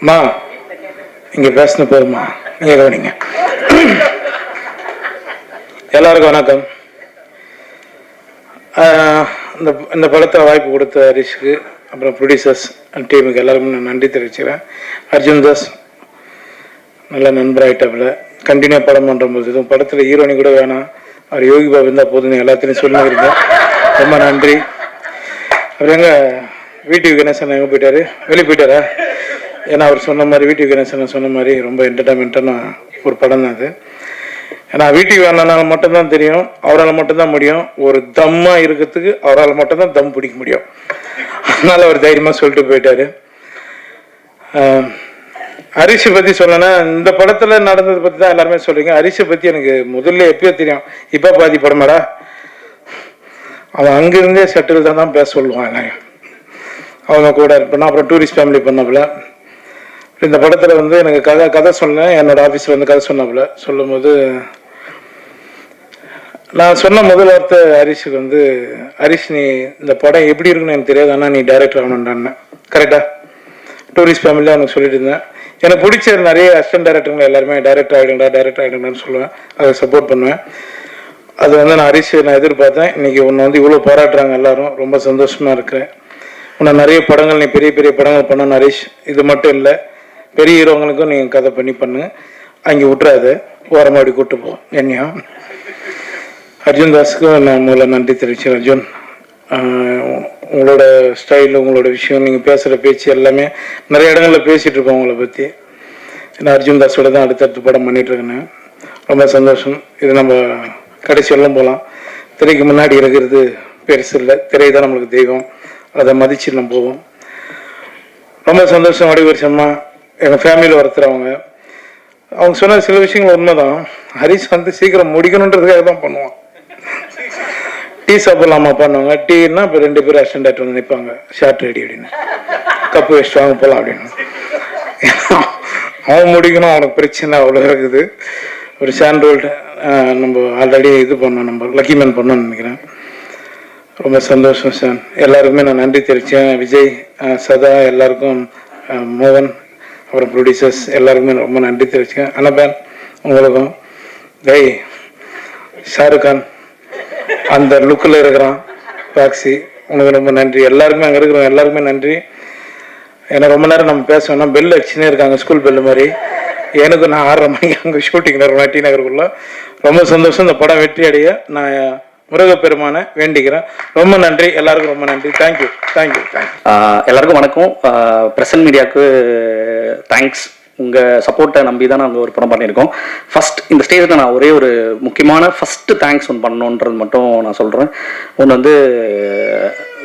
மா இங்கே பேசின போதுமா, நீங்கள் கவனிங்க. எல்லாருக்கும் வணக்கம். இந்த படத்தை வாய்ப்பு கொடுத்த ஹரிஷுக்கு, அப்புறம் ப்ரொடியூசர்ஸ் டீமுக்கு எல்லாருக்கும் நான் நன்றி தெரிவிச்சுக்கிறேன். அர்ஜுன் தாஸ் நல்ல நண்பராகிட்டாப்புல, கண்டினியூ படம் பண்ணும்போது இதுவும் படத்தில் ஹீரோனி கூட வேணாம், அவர் யோகி பாபு இருந்தால் போதுன்னு எல்லாத்தையும் சொல்லியிருங்க. ரொம்ப நன்றி. அப்புறம் எங்கள் வீட்டுக்கு கணேசன் எங்கே போயிட்டாரு, வெளியே போயிட்டாரா? ஏன்னா அவர் சொன்ன மாதிரி, வீட்டுக்கு கணேசன் சொன்ன மாதிரி ரொம்ப என்டர்டைன்மெண்ட்டான ஒரு படம் தான் அது. ஏன்னா வீட்டுக்கு வேணாலும் மட்டும்தான் தெரியும், அவரால் மட்டும்தான் முடியும். ஒரு தம்மாக இருக்கிறதுக்கு அவரால் மட்டும்தான் தம் பிடிக்க முடியும். அதனால் அவர் தைரியமாக சொல்லிட்டு போயிட்டாரு. ஹரிஷை பற்றி சொல்லணும்னா, இந்த படத்தில் நடந்ததை பற்றி தான் எல்லாருமே சொல்கிறீங்க. ஹரிஷை பற்றி எனக்கு முதல்ல எப்பயோ தெரியும். இப்போ பாதி படமாடா, அவன் அங்கேருந்தே செட்டில் தான் பேச சொல்லுவான் எல்லாரையும். அவங்க கூட இருப்பேன்னா, அப்புறம் டூரிஸ்ட் ஃபேமிலி பண்ணாப்புல. இந்த படத்தில் வந்து எனக்கு கதை சொன்னேன், என்னோட ஆஃபீஸில் வந்து கதை சொன்னாப்புல. சொல்லும் போது நான் சொன்ன முதல் வார்த்தை ஹரிஷுக்கு வந்து, ஹரிஷ் நீ இந்த படம் எப்படி இருக்குன்னு எனக்கு தெரியாது, ஆனால் நீ டைரக்டர் ஆகணுன்றான்னு. கரெக்டாக டூரிஸ்ட் ஃபேமிலியாக எனக்கு சொல்லிட்டு இருந்தேன். எனக்கு பிடிச்ச நிறைய அசிஸ்டன்ட் டைரக்டருங்க எல்லாருமே டைரக்டர் ஆகிடுங்கன்னு சொல்லுவேன், அதை சப்போர்ட் பண்ணுவேன். அது வந்து நான் ஹரிஷ் நான் எதிர்பார்த்தேன். இன்றைக்கி உன்னை வந்து இவ்வளோ பாராட்டுறாங்க எல்லாரும், ரொம்ப சந்தோஷமாக இருக்கிறேன். உன்னை நிறைய படங்கள் நீ பெரிய பெரிய படங்கள் பண்ணணும் ஹரிஷ். இது மட்டும் இல்லை, பெரிய ஹீரோங்களுக்கும் நீங்கள் கதை பண்ணு, அங்கே விட்டுறாது, ஓரமாடி கூப்பிட்டு போ. என்னையா அர்ஜுன் தாஸுக்கும் நான் முதல்ல நன்றி தெரிவிச்சேன். அர்ஜுன், உங்களோட ஸ்டைலு, உங்களோட விஷயம், நீங்கள் பேசுகிற பேச்சு எல்லாமே நிறைய இடங்களில் பேசிகிட்டு இருப்போம் உங்களை பற்றி. நான் அர்ஜுன் தாஸோட தான் அடுத்தடுத்து படம் பண்ணிகிட்ருக்கேன்னு ரொம்ப சந்தோஷம். இது நம்ம கடைசி எல்லாம் போகலாம். திரைக்கு முன்னாடி இருக்கிறது பெருசு இல்லை, திரை தான் நம்மளுக்கு தெய்வம், அதை மதிச்சு நம்ம போவோம். ரொம்ப சந்தோஷம். வடிவரிசம்மா எங்கள் ஃபேமிலியில் ஒருத்தர், அவங்க சொன்ன சில விஷயங்கள் உண்மைதான். ஹரிஷ் வந்து சீக்கிரம் முடிக்கணுன்றதுக்காக தான் பண்ணுவான். டீ சாப்பிடலாமா பண்ணுவாங்க, டீன்னா இப்போ 2 பேர் அசிஸ்டன்ட் டைரக்டர் வந்து நிற்பாங்க, ஷார்ட் ரெடி அப்படின்னு, கப்பு வச்சுட்டு வாங்க போகலாம் அப்படின்னு. அவன் முடிக்கணும், அவனுக்கு பிரச்சனை அவ்வளோ இருக்குது. ஒரு சாண்ட்ரோல்டு நம்ம ஆல்ரெடி இது பண்ணோம், நம்ம லக்கி மேன் பண்ணோன்னு நினைக்கிறேன். ரொம்ப சந்தோஷம் சார். எல்லாருக்குமே நான் நன்றி தெரிவித்தேன். விஜய், சதா, எல்லாருக்கும், மோகன், அப்புறம் ப்ரொடியூசர்ஸ் எல்லாருக்குமே ரொம்ப நன்றி தெரிவிச்சேன். அனபேன் உங்களுக்கும், டேய் ஷாருக் கான் அந்த லுக்கில் இருக்கிறான் பாக்ஸி, உனக்கு ரொம்ப நன்றி. எல்லாருக்குமே அங்கே இருக்கிறோம் எல்லாருக்குமே நன்றி. ஏன்னா ரொம்ப நேரம் நம்ம பேசணும்னா பெல் அடிச்சுனே இருக்காங்க, ஸ்கூல் பெல்லு மாதிரி. எனக்கு நான் 6:30 மணிக்கு அங்கே ஷூட்டிங் நடக்கும் டி நகருக்குள்ள. ரொம்ப சந்தோஷம். இந்த படம் வெற்றி அடைய நான் முருகப்பெருமானை வேண்டிக்கிறேன். ரொம்ப நன்றி, எல்லாருக்கும் ரொம்ப நன்றி. தேங்க்யூ. எல்லாருக்கும் வணக்கம். பிரசன்ட் மீடியாவுக்கு தேங்க்ஸ். உங்கள் சப்போர்ட்டை நம்பி தான் நாங்கள் ஒரு படம் பண்ணியிருக்கோம். ஃபஸ்ட் இந்த ஸ்டேஜில் நான் ஒரே ஒரு முக்கியமான ஃபஸ்ட்டு தேங்க்ஸ் ஒன்று பண்ணணுன்றது மட்டும் நான் சொல்கிறேன். ஒன்று வந்து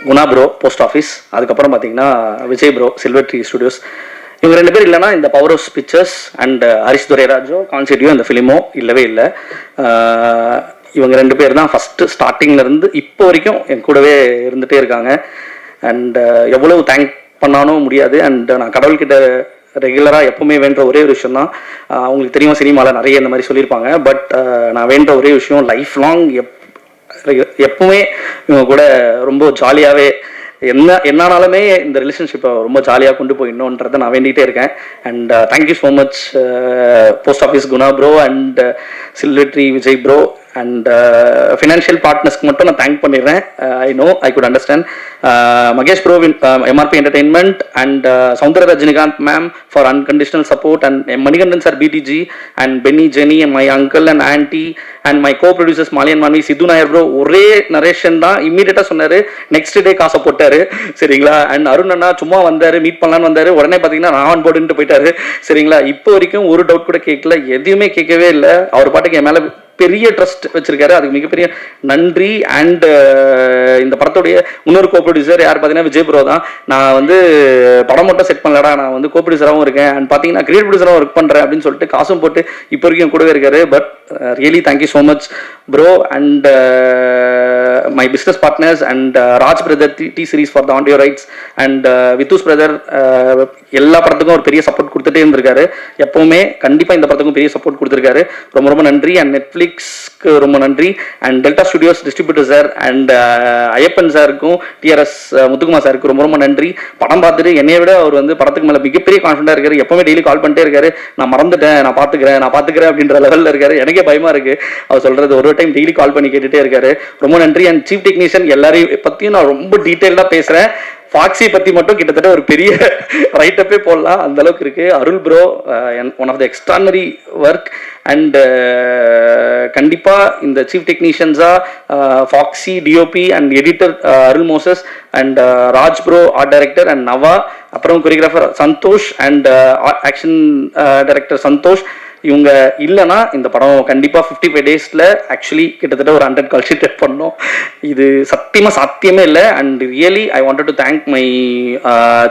குணா ப்ரோ, போஸ்ட் ஆஃபீஸ். அதுக்கப்புறம் பார்த்தீங்கன்னா Vijay bro, Silver Tree Studios. இவங்க 2 பேர் இல்லைனா இந்த Power House Pictures and Harish துரைராஜோ கான்செப்டியோ இந்த ஃபிலிமோ இல்லவே இல்லை. இவங்க 2 பேர் தான் ஃபஸ்ட்டு ஸ்டார்டிங்லேருந்து இப்போ வரைக்கும் என் கூடவே இருந்துகிட்டே இருக்காங்க. அண்ட் எவ்வளவு தேங்க் பண்ணாலும் முடியாது. அண்ட் நான் கடவுள்கிட்ட ரெகுலராக எப்பவுமே வேண்ட ஒரே ஒரு விஷயம் தான், அவங்களுக்கு தெரியும் சினிமாவில் நிறைய இந்த மாதிரி சொல்லியிருப்பாங்க, பட் நான் வேண்ட ஒரே விஷயம் லைஃப் லாங் எப்பவுமே இவங்க கூட ரொம்ப ஜாலியாகவே என்னாலுமே இந்த ரிலேஷன்ஷிப்பை ரொம்ப ஜாலியாக கொண்டு போயிடணுன்றதை நான் வேண்டிகிட்டே இருக்கேன். And thank you so much post office Guna bro and Silver Tree Vijay bro. And financial பார்ட்னர்ஸ்க்கு மட்டும் நான் தேங்க் பண்ணிடுறேன். I know I could understand. Mahesh bro, MRP Entertainment and Soundarya Rajinikanth ma'am for unconditional support and Manikandan sir PDG and Benny Jenny and my uncle and aunty and my co producers மாலியன் மாணவி Sidhu Nair bro. ஒரே narration தான், இம்மீடியட்டாக சொன்னார், next day காசை போட்டார். சரிங்களா? And Arun அண்ணா சும்மா வந்தார், மீட் பண்ணலான்னு வந்தார், உடனே பார்த்தீங்கன்னா நான் போட்டுன்ட்டு போயிட்டாரு. சரிங்களா? இப்போ வரைக்கும் ஒரு டவுட் கூட கேட்கல, எதுவுமே கேட்கவே இல்லை. அவர் பாட்டுக்கு என் மேலே பெரிய ட்ரஸ்ட் வச்சிருக்காரு, அதுக்கு மிகப்பெரிய நன்றி. அண்ட் இந்த படத்துடைய இன்னொரு கோ ப்ரொடியூசர் யார் பார்த்தீங்கன்னா விஜய் ப்ரோ தான். நான் வந்து படம் மட்டும் செட் பண்ணலடா, நான் வந்து கோ ப்ரொடியூசராகவும் இருக்கேன் அண்ட் பார்த்தீங்கன்னா கிரியேட் ப்ரொடியூசராகவும் ஒர்க் பண்ணுறேன் அப்படின்னு சொல்லிட்டு காசும் போட்டு இப்போ வரைக்கும் கூடவே இருக்காரு. But really thank you so much bro. And my business partners and Raj brother T Series for the audio rights and Vithus brother எல்லா படத்துக்கும் ஒரு பெரிய சப்போர்ட் கொடுத்துட்டே இருந்திருக்காரு. எப்பவுமே கண்டிப்பாக இந்த படத்துக்கும் பெரிய சப்போர்ட் கொடுத்துருக்காரு. ரொம்ப ரொம்ப நன்றி. அண்ட் நெட்ஃப்ளிக்ஸ் கொலீக்ஸ்க்கு ரொம்ப நன்றி. And delta studios distributor sir and Ayyappan சாருக்கும் டிஆர்எஸ் முத்துக்குமார் சாருக்கு ரொம்ப ரொம்ப நன்றி. படம் பார்த்துட்டு என்னைய விட அவர் வந்து படத்துக்கு மேலே மிகப்பெரிய கான்ஃபிடண்டாக இருக்காரு. எப்பவுமே டெய்லி கால் பண்ணிட்டே இருக்காரு, நான் மறந்துட்டேன், நான் பார்த்துக்கிறேன் அப்படின்ற லெவலில் இருக்காரு. எனக்கே பயமா இருக்கு அவர் சொல்றது. ஒரு டைம் டெய்லி கால் பண்ணி கேட்டுட்டே இருக்காரு. ரொம்ப நன்றி. அண்ட் சீஃப் டெக்னீஷியன் எல்லாரையும் பற்றியும் நான் ரொம்ப டீட்டெயிலாக பேசுகிறேன். ஃபாக்ஸி பற்றி மட்டும் கிட்டத்தட்ட ஒரு பெரிய ரைட்டப்பே போடலாம், அந்த அளவுக்கு இருக்கு. Arul bro one of the extraordinary work. And கண்டிப்பாக இந்த சீஃப் டெக்னீஷியன்ஸாக Foxy, DOP and editor Arul Moses and Raj bro art director and Nava, அப்புறம் choreographer Santhosh and action director Santhosh. இவங்க இல்லைன்னா இந்த படம் கண்டிப்பாக 55 டேஸில் ஆக்சுவலி கிட்டத்தட்ட ஒரு 100 கால் ஷீட் பண்ணோம். இது சத்தியமாக சாத்தியமே இல்லை. And really I wanted to thank my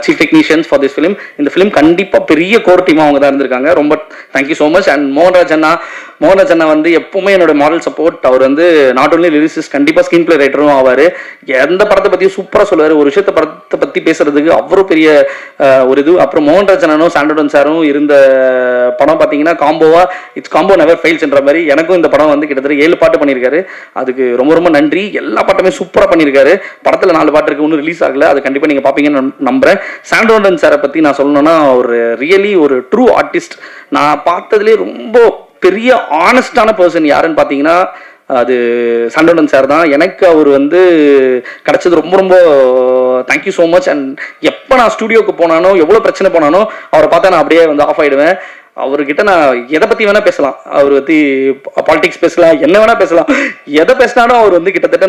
chief technicians for this film. இந்த ஃபிலிம் கண்டிப்பாக பெரிய கோர் டீமாக அவங்க தான் இருந்திருக்காங்க. ரொம்ப thank you so much. And Mohanraj அண்ணா வந்து எப்பவுமே என்னோட மாரல் சப்போர்ட். அவர் வந்து நாட் ஓன்லி லிரிசிஸ்ட், கண்டிப்பாக ஸ்க்ரீன் பிளே ரைட்டரும் ஆவார். எந்த படத்தை பற்றியும் சூப்பராக சொல்லுவார். ஒரு விஷயத்தை படத்தை பற்றி பேசுறதுக்கு அவ்வளோ பெரிய ஒரு இது. அப்புறம் மோகன்ராஜ் அண்ணனும் சாண்டோடன் சாரும் இருந்த படம் பார்த்தீங்கன்னா காம்போவா இட்ஸ் காம்போ நெவர் ஃபெயில்ஸ்ன்ற மாதிரி எனக்கும் இந்த படம் வந்து கிட்டத்தட்ட 7 பாட்டு பண்ணியிருக்காரு. அதுக்கு ரொம்ப ரொம்ப நன்றி. எல்லா பாட்டுமே சூப்பராக பண்ணியிருக்காரு. படத்தில் 4 பாட்டு இருக்கு, ஒன்றும் ரிலீஸ் ஆகல. அது கண்டிப்பாக நீங்கள் பார்ப்பீங்கன்னு நம்புறேன். சாண்டோடன் சாரை பற்றி நான் சொல்லணும்னா ஒரு ரியலி ஒரு ட்ரூ ஆர்டிஸ்ட். நான் பார்த்ததுலேயே ரொம்ப பெரிய ஆனஸ்டான பர்சன் யாருன்னு பார்த்தீங்கன்னா அது சாண்டோடன் சார் தான். எனக்கு அவர் வந்து கிடைச்சது ரொம்ப ரொம்ப தேங்க்யூ ஸோ மச். அண்ட் எப்போ நான் ஸ்டுடியோக்கு போனானோ, எவ்வளோ பிரச்சனை போனானோ, அவரை பார்த்தா நான் அப்படியே வந்து ஆஃப் ஆகிடுவேன். அவர்கிட்ட நான் எதை பற்றி வேணால் பேசலாம், அவர் பற்றி பாலிடிக்ஸ் பேசலாம், என்ன வேணால் பேசலாம். எதை பேசினாலும் அவர் வந்து கிட்டத்தட்ட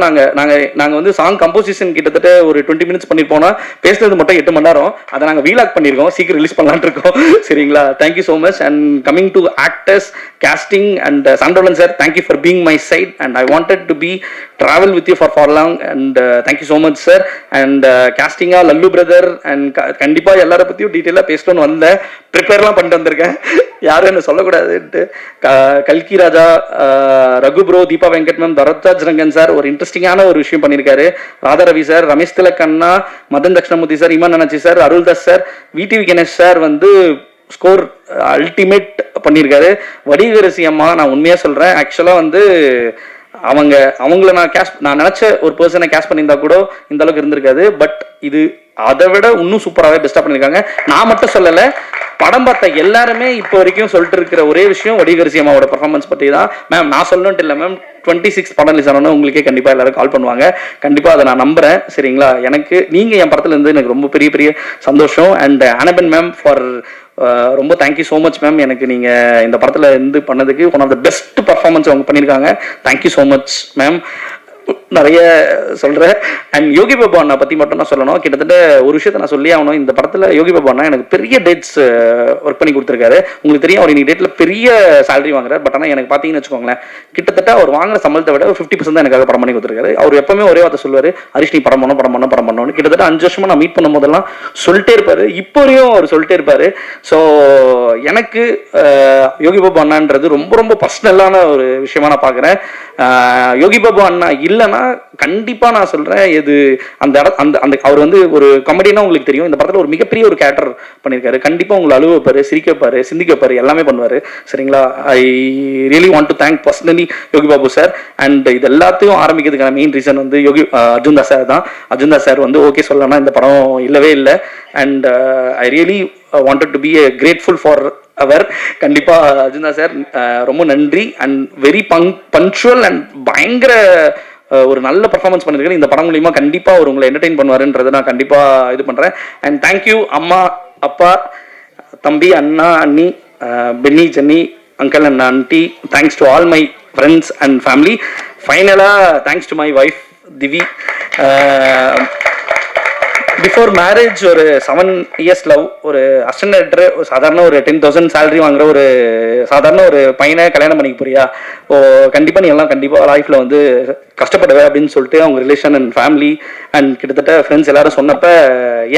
நாங்கள் வந்து சாங் கம்போசிஷன் கிட்டத்தட்ட ஒரு 20 மினிட்ஸ் பண்ணியிருப்போம்னா பேசுனது மட்டும் 8 மணி நேரம். அதை நாங்கள் வீலாக் பண்ணியிருக்கோம், சீக்கிரம் ரிலீஸ் பண்ணலான்னு இருக்கோம். சரிங்களா? Thank you so much. And coming to actors, casting and Sandolan sir, thank you for being my side and I wanted to be travel with you for long and thank you so much sir. And casting Lallu brother and கண்டிப்பா எல்லார பத்தியும் டீடைலா பேசணும்னு வந்தேன். ப்ரிப்பேர்லாம் பண்ணிட்டு வந்திருக்கேன், யாரும் என்ன சொல்லக்கூடாதுன்ட்டு. கல்கி Raja, Raghu bro, Deepa Venkat ma'am, Tharathraj Rangan sir ஒரு இன்ட்ரெஸ்டிங்கான ஒரு விஷயம் பண்ணியிருக்காரு. ராதா ரவி சார், ரமேஷ் திலக் அண்ணா, Madan Dakshinamoorthy sir, Imman Annachi sir, Aruldas sir, VTV Ganesh sir வந்து ஸ்கோர் அல்டிமேட் பண்ணியிருக்காரு. வடிகரசி அம்மா, நான் உண்மையாக சொல்கிறேன், ஆக்சுவலாக வந்து அவங்கள நான் நினச்ச ஒரு பர்சனை கேஷ் பண்ணியிருந்தா கூட இந்த அளவுக்கு இருந்திருக்காது. பட் இது அதை விட இன்னும் சூப்பராகவே பெஸ்ட்டாக பண்ணியிருக்காங்க. நான் மட்டும் சொல்லலை, படம் பார்த்த எல்லாருமே இப்போ வரைக்கும் சொல்லிட்டு இருக்கிற ஒரே விஷயம் வடிகரசி அம்மாவோட பர்ஃபார்மன்ஸ் பற்றி தான். மேம் நான் சொல்லணுன்ட்டு இல்லை மேம், 26 படம் ரிலீஸ் ஆனோன்னா உங்களுக்கே கண்டிப்பாக எல்லாரும் கால் பண்ணுவாங்க. கண்டிப்பாக அதை நான் நம்புகிறேன். சரிங்களா? எனக்கு நீங்கள் என் படத்தில் இருந்து எனக்கு ரொம்ப பெரிய பெரிய சந்தோஷம். அண்ட் அனபன் மேம் ஃபார் ரொம்ப தேங்க்யூ ஸோ மச் மேம். எனக்கு நீங்கள் இந்த படத்தில் இருந்து பண்ணதுக்கு one of the best performance அவங்க பண்ணியிருக்காங்க. Thank you so much ma'am. நிறைய சொல்கிறேன். அண்ட் யோகி பாபு அண்ணா பற்றி மட்டும் நான் சொல்லணும். கிட்டத்தட்ட ஒரு விஷயத்த நான் சொல்லி ஆகணும். இந்த படத்தில் யோகி பாபு அண்ணா எனக்கு பெரிய டேட்ஸ் ஒர்க் பண்ணி கொடுத்துருக்காரு. உங்களுக்கு தெரியும், அவர் இன்னைக்கு டேட்டில் பெரிய சேலரி வாங்குறாரு. பட் ஆனால் எனக்கு பார்த்தீங்கன்னு வச்சுக்கோங்களேன், கிட்டத்தட்ட அவர் வாங்குற சம்பளத்தை விட 50% தான் எனக்காக படம் பண்ணி கொடுத்துருக்காரு. அவர் எப்பவுமே ஒரே வார்த்தை சொல்லுவார், ஹரிஷ் நீ படம் பண்ணணும். கிட்டத்தட்ட 5 வருஷமா நான் மீட் பண்ணும் போதெல்லாம் சொல்லிட்டே இருப்பாரு. இப்போ வரையும் அவர் சொல்லிட்டே இருப்பாரு. ஸோ எனக்கு யோகி பாபு அண்ணான்றது ரொம்ப ரொம்ப பர்சனலான ஒரு விஷயமா நான் பார்க்குறேன். யோகி பாபு அண்ணா இல்லைன்னா கண்டிப்பாக நான் சொல்கிறேன், இது அந்த அவர் வந்து ஒரு காமெடினா உங்களுக்கு தெரியும், இந்த படத்தில் ஒரு மிகப்பெரிய ஒரு கேரக்டர் பண்ணியிருக்காரு. கண்டிப்பாக உங்களை அழுவ வைப்பாரு, சிரிக்க வைப்பாரு, சிந்திக்க வைப்பாரு, எல்லாமே பண்ணுவார். சரிங்களா? I really want to thank personally Yogi Babu sir. And இது எல்லாத்தையும் ஆரம்பிக்கிறதுக்கான மெயின் ரீசன் வந்து அர்ஜுன் தாஸ் சார் தான். அர்ஜுன் தாஸ் சார் வந்து ஓகே சொல்லலாம், இந்த படம் இல்லவே இல்லை. And I really wanted to be grateful for அவர். கண்டிப்பாக அர்ஜுனா சார் ரொம்ப நன்றி. அண்ட் வெரி பங்க்சுவல் அண்ட் பயங்கர ஒரு நல்ல பர்ஃபார்மன்ஸ் பண்ணியிருக்கேன். இந்த படம் மூலியமாக கண்டிப்பாக அவர் உங்களை என்டர்டெயின் பண்ணுவாருன்றதை நான் கண்டிப்பாக இது பண்ணுறேன். அண்ட் தேங்க்யூ அம்மா, அப்பா, தம்பி, அண்ணா, அண்ணி, Benny, Jenny, uncle and aunty. Thanks to all my friends and family. ஃபைனலாக thanks to my wife Divi. Before marriage ஒரு 7 இயர்ஸ் லவ், ஒரு அசிஸ்டன்ட் டைரக்டர், ஒரு சாதாரண ஒரு 10,000 சேலரி வாங்குற ஒரு சாதாரண ஒரு பையனை கல்யாணம் பண்ணிக்க போறியா? கண்டிப்பாக நீ எல்லாம் கண்டிப்பாக லைஃப்பில் வந்து கஷ்டப்படுவேன் அப்படின்னு சொல்லிட்டு அவங்க ரிலேஷன் அண்ட் ஃபேமிலி அண்ட் கிட்டத்தட்ட ஃப்ரெண்ட்ஸ் எல்லாரும் சொன்னப்ப,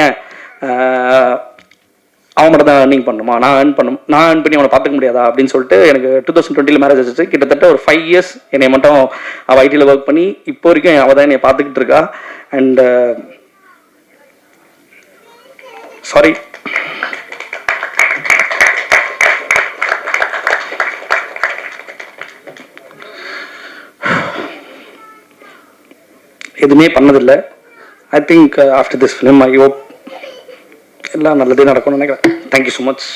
ஏன் அவன் மட்டும் தான் ஏர்னிங் பண்ணுமா, நான் ஏர்ன் பண்ணி அவனை பார்த்துக்க முடியாதா அப்படின்னு சொல்லிட்டு எனக்கு 2020 மேரேஜ் ஆச்சு. கிட்டத்தட்ட ஒரு 5 இயர்ஸ் என்னை மட்டும் அவள் ஐடியில் ஒர்க் பண்ணி இப்போ வரைக்கும் அவள் தான் என்னை பார்த்துக்கிட்டு இருக்கா. அண்ட் சாரி, எதுவுமே பண்ணதில்லை. I think after this film I hope எல்லாம் நல்லதே நடக்கும்னு நினைக்கிறேன். Thank you so much.